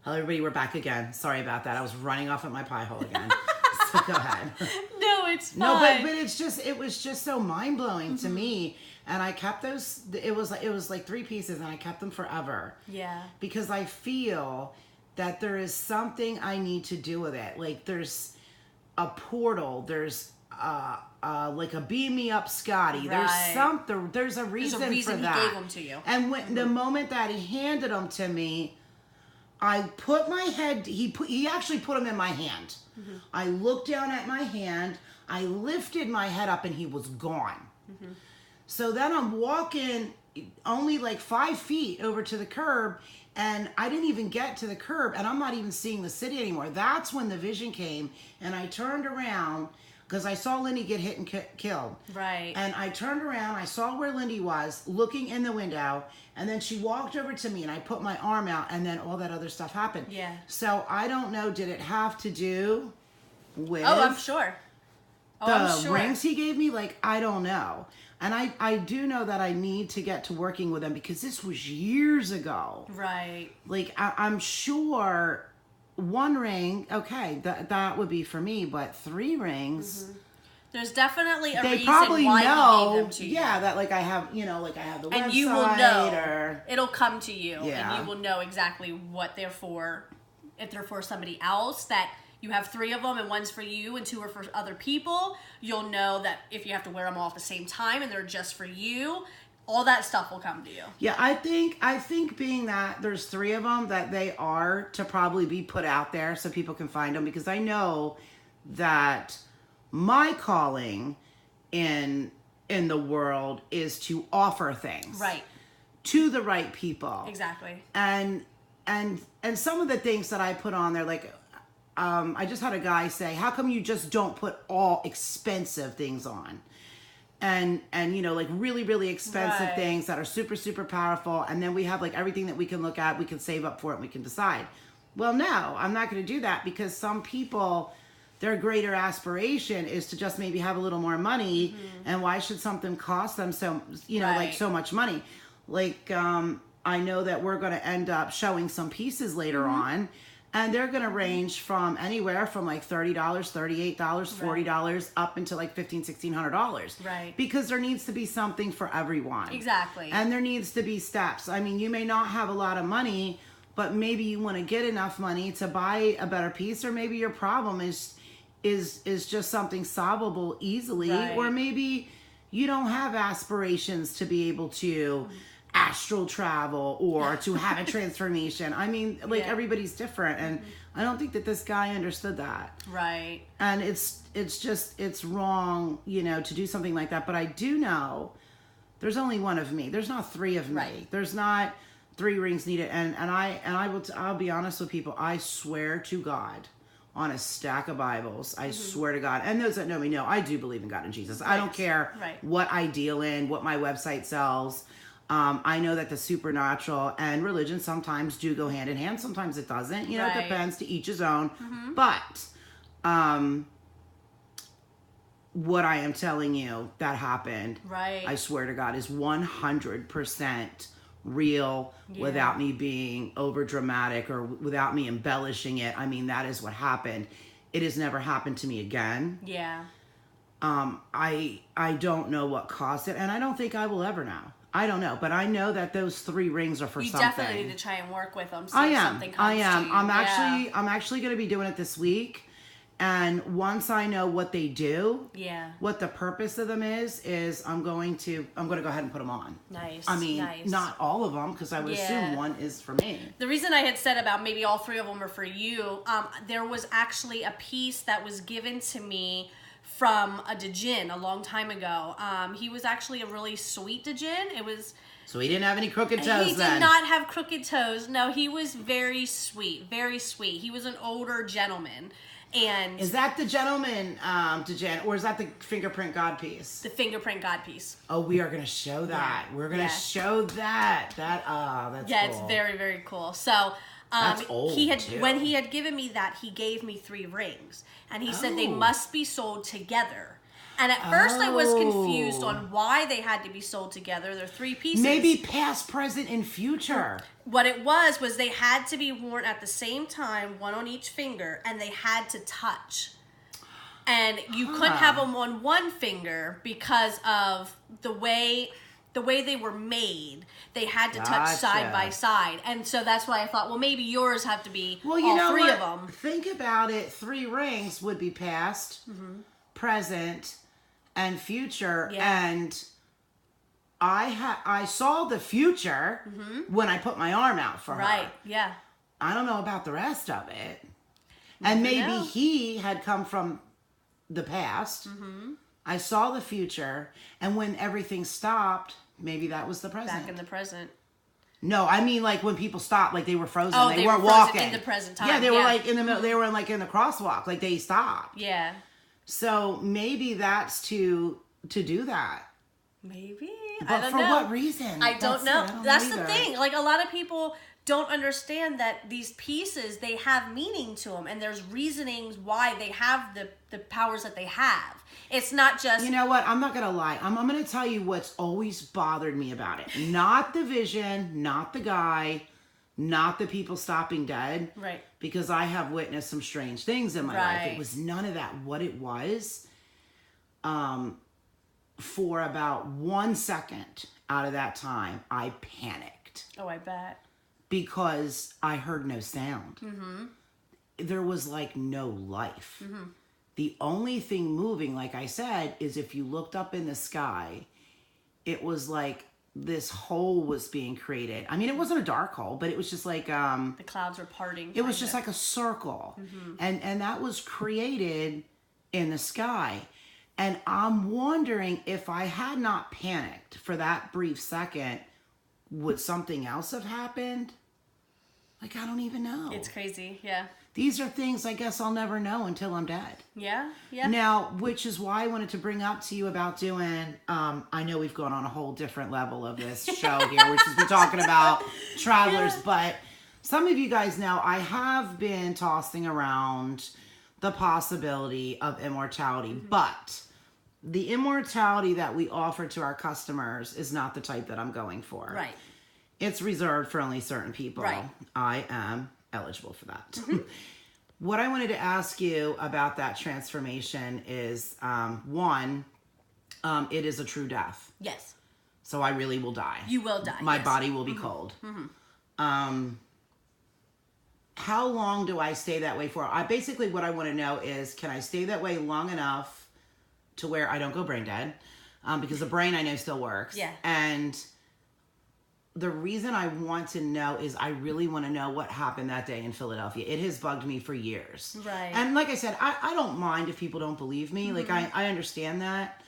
Hello, everybody. We're back again. Sorry about that. I was running off at my pie hole again. So go ahead. No, it's fine. No, but it was just so mind blowing to me. And I kept those. It was like 3 pieces, and I kept them forever. Yeah. Because I feel that there is something I need to do with it. Like there's a portal. There's like a beam me up, Scotty. Right. There's a reason for that. He gave them to you. And when the moment that he handed them to me, I put my head. He actually put them in my hand. Mm-hmm. I looked down at my hand. I lifted my head up, and he was gone. Mm-hmm. So then I'm walking only like 5 feet over to the curb, and I didn't even get to the curb, and I'm not even seeing the city anymore. That's when the vision came, and I turned around because I saw Lindy get hit and killed. Right. And I turned around, I saw where Lindy was, looking in the window, and then she walked over to me, and I put my arm out, and then all that other stuff happened. Yeah. So I don't know, did it have to do with... Oh, I'm sure. The rings he gave me? Like, I don't know. And I do know that I need to get to working with them because this was years ago. Right. Like, I'm sure 1 ring, okay, that would be for me, but 3 rings... Mm-hmm. There's definitely a they reason probably why know, he gave them to you. Yeah, that like I have, like I have the website. And you will know. Or, it'll come to you. Yeah. And you will know exactly what they're for. If they're for somebody else, that you have 3 of them and 1's for you and 2 are for other people, you'll know that if you have to wear them all at the same time and they're just for you, all that stuff will come to you. Yeah, I think being that there's 3 of them, that they are to probably be put out there so people can find them, because I know that my calling in the world is to offer things right to the right people. Exactly. And some of the things that I put on there, like I just had a guy say, how come you just don't put all expensive things on? And like really, really expensive right. things that are super, super powerful. And then we have like everything that we can look at, we can save up for it, and we can decide. Well, no, I'm not going to do that, because some people, their greater aspiration is to just maybe have a little more money. Mm-hmm. And why should something cost them so, right. like so much money? Like, I know that we're going to end up showing some pieces later mm-hmm. on, and they're going to range from anywhere from like $30, $38, $40 right. up into like $1,500, $1,600. Right. Because there needs to be something for everyone. Exactly. And there needs to be steps. I mean, you may not have a lot of money, but maybe you want to get enough money to buy a better piece, or maybe your problem is just something solvable easily, right. or maybe you don't have aspirations to be able to astral travel or to have a transformation. I mean, like yeah. everybody's different, and mm-hmm. I don't think that this guy understood that. Right. And it's wrong, to do something like that. But I do know there's only 1 of me. There's not 3 of me. Right. There's not 3 rings needed. And I'll be honest with people. I swear to God, on a stack of Bibles, I mm-hmm. swear to God, and those that know me know, I do believe in God and Jesus. Right. I don't care right. what I deal in, what my website sells. I know that the supernatural and religion sometimes do go hand in hand. Sometimes it doesn't. It depends, to each his own. Mm-hmm. But what I am telling you that happened, right. I swear to God, is 100% real, yeah. without me being over dramatic or without me embellishing it. I mean, that is what happened. It has never happened to me again. Yeah. I don't know what caused it, and I don't think I will ever know. I don't know, but I know that those 3 rings are for something. You definitely need to try and work with them. See if something comes to you. I'm actually going to be doing it this week. And once I know what they do, yeah, what the purpose of them is I'm going to go ahead and put them on. Nice. I mean, not all of them, because I would assume 1 is for me. The reason I had said about maybe all 3 of them are for you, there was actually a piece that was given to me from a Djinn a long time ago. He was actually a really sweet Djinn. It was... So he didn't have any crooked toes then? He did not have crooked toes. No, he was very sweet. Very sweet. He was an older gentleman. And is that the gentleman, Djinn, or is that the fingerprint God piece? The fingerprint God piece. Oh, we are going to show that. Yeah. We're going to show that. That's cool. It's very, very cool. So... That's old, when he had given me that, he gave me 3 rings, and he said they must be sold together. And at first I was confused on why they had to be sold together. They're 3 pieces. Maybe past, present, and future. What it was they had to be worn at the same time, one on each finger, and they had to touch. And you couldn't have them on one finger because of the way they were made. They had to touch side by side. And so that's why I thought, well, maybe yours have to be all 3 of them. Think about it. 3 rings would be past, present, and future. Yeah. And I saw the future when I put my arm out for her. Right, yeah. I don't know about the rest of it. And maybe he had come from the past. I saw the future, and when everything stopped, maybe that was the present. Back in the present. No, I mean like when people stopped, like they were frozen. Oh, they were weren't frozen walking in the present time. Yeah, they were like in the middle. They were like in the crosswalk, like they stopped. Yeah. So maybe that's to do that. Maybe. But I don't for know. what reason? I don't know. That's the either. thing. Like, a lot of people don't understand that these pieces, they have meaning to them, and there's reasonings why they have the powers that they have. It's not just... You know what? I'm not going to lie. I'm going to tell you what's always bothered me about it. Not the vision, not the guy, not the people stopping dead. Right. Because I have witnessed some strange things in my life. It was none of that. What it was, for about 1 second out of that time, I panicked. Oh, I bet. Because I heard no sound. There was like no life. The only thing moving, like I said, is if you looked up in the sky, it was like this hole was being created. I mean, it wasn't a dark hole, but it was just like... the clouds were parting. It was just like a circle. And that was created in the sky. And I'm wondering if I had not panicked for that brief second, would something else have happened? Like, I don't even know. It's crazy, yeah. These are things I guess I'll never know until I'm dead. Yeah. Now, which is why I wanted to bring up to you about doing, I know we've gone on a whole different level of this show here, which is we're talking about travelers, but some of you guys know I have been tossing around the possibility of immortality, but the immortality that we offer to our customers is not the type that I'm going for. Right. It's reserved for only certain people. Right. I am eligible for that. What I wanted to ask you about that transformation is, one, it is a true death. Yes. So I really will die. You will die. My body will be cold. How long do I stay that way for? Basically what I want to know is, can I stay that way long enough to where I don't go brain dead? Because the brain I know still works. Yeah. And the reason I want to know is I really want to know what happened that day in Philadelphia. It has bugged me for years. Right. And like I said, I don't mind if people don't believe me. Like, I understand that.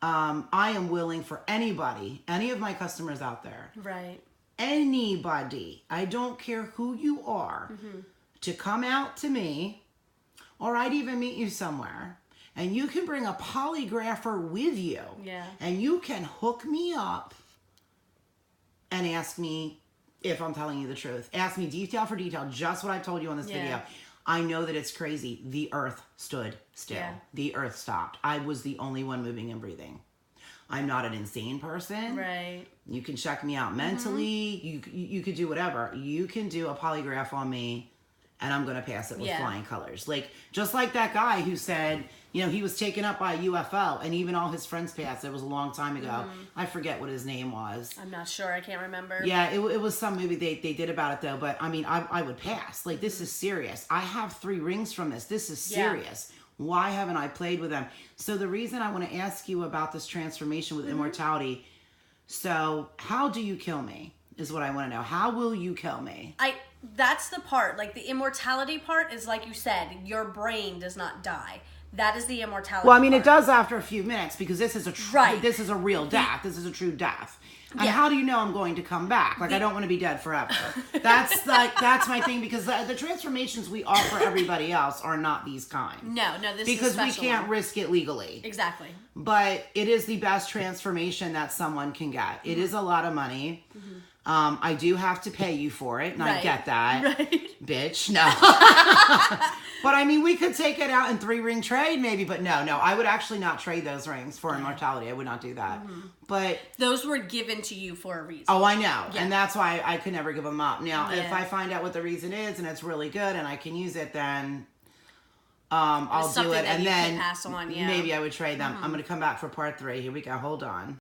I am willing for anybody, any of my customers out there, Right. anybody, I don't care who you are, to come out to me, or I'd even meet you somewhere, and you can bring a polygrapher with you. Yeah. And you can hook me up and ask me if I'm telling you the truth. Ask me detail for detail, just what I told you on this video. I know that it's crazy. The earth stood still. Yeah. The earth stopped. I was the only one moving and breathing. I'm not an insane person. Right. You can check me out mentally. You could do whatever. You can do a polygraph on me, and I'm going to pass it with flying colors. Like, just like that guy who said, you know, he was taken up by a UFO, and even all his friends passed. It was a long time ago. I forget what his name was. I'm not sure. I can't remember. Yeah, it was some movie they did about it, though. But, I mean, I would pass. Like, this is serious. I have 3 rings from this. This is serious. Why haven't I played with them? So the reason I want to ask you about this transformation with immortality, so how do you kill me is what I want to know. How will you kill me? That's the part. Like, the immortality part is, like you said, your brain does not die. That is the immortality Well, I mean, part. it does after a few minutes, because this is a this is a real death. This is a true death. And how do you know I'm going to come back? Like, I don't want to be dead forever. That's my thing, because the transformations we offer everybody else are not these kind. No, this is a because we special can't one. risk it legally. Exactly. But it is the best transformation that someone can get. It is a lot of money. I do have to pay you for it, and I get that. Right. Bitch, no. But I mean, we could take it out in 3-ring trade maybe, but no, I would actually not trade those rings for immortality. I would not do that. But those were given to you for a reason. Oh, I know. Yeah. And that's why I could never give them up. Now, if I find out what the reason is and it's really good and I can use it, then I'll do it. And then pass on, maybe I would trade them. I'm going to come back for part 3. Here we go. Hold on.